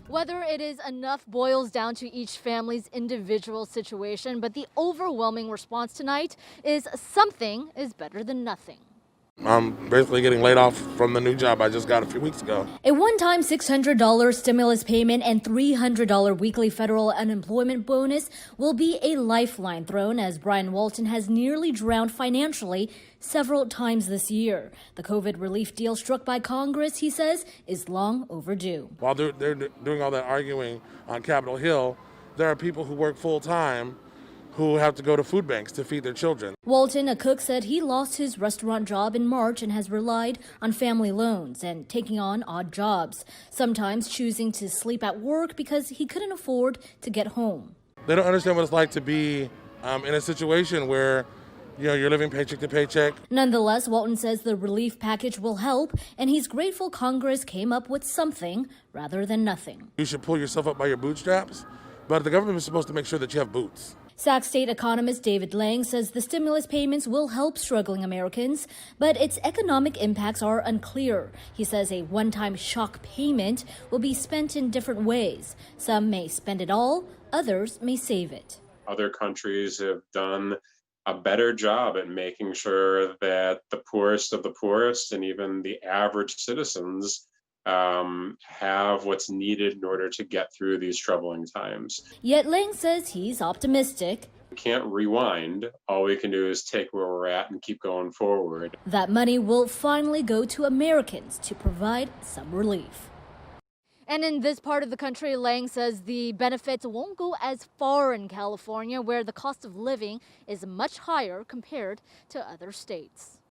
Whether it is enough boils down to each family's individual situation, but the overwhelming response tonight is something is better than nothing. I'm basically getting laid off from the new job I just got a few weeks ago. A one-time $600 stimulus payment and $300 weekly federal unemployment bonus will be a lifeline thrown as Brian Walton has nearly drowned financially several times this year. The COVID relief deal struck by Congress, he says, is long overdue. While they're doing all that arguing on Capitol Hill, there are people who work full-time who have to go to food banks to feed their children. Walton, a cook, said he lost his restaurant job in March and has relied on family loans and taking on odd jobs, sometimes choosing to sleep at work because he couldn't afford to get home. They don't understand what it's like to be in a situation where you're living paycheck to paycheck. Nonetheless, Walton says the relief package will help, and he's grateful Congress came up with something rather than nothing. You should pull yourself up by your bootstraps, but the government is supposed to make sure that you have boots. Sac State economist David Lang says the stimulus payments will help struggling Americans, but its economic impacts are unclear. He says a one-time shock payment will be spent in different ways. Some may spend it all, others may save it. Other countries have done a better job at making sure that the poorest of the poorest and even the average citizens have what's needed in order to get through these troubling times. Yet Lang says he's optimistic. We can't rewind. All we can do is take where we're at and keep going forward. That money will finally go to Americans to provide some relief. And in this part of the country, Lang says the benefits won't go as far in California, where the cost of living is much higher compared to other states.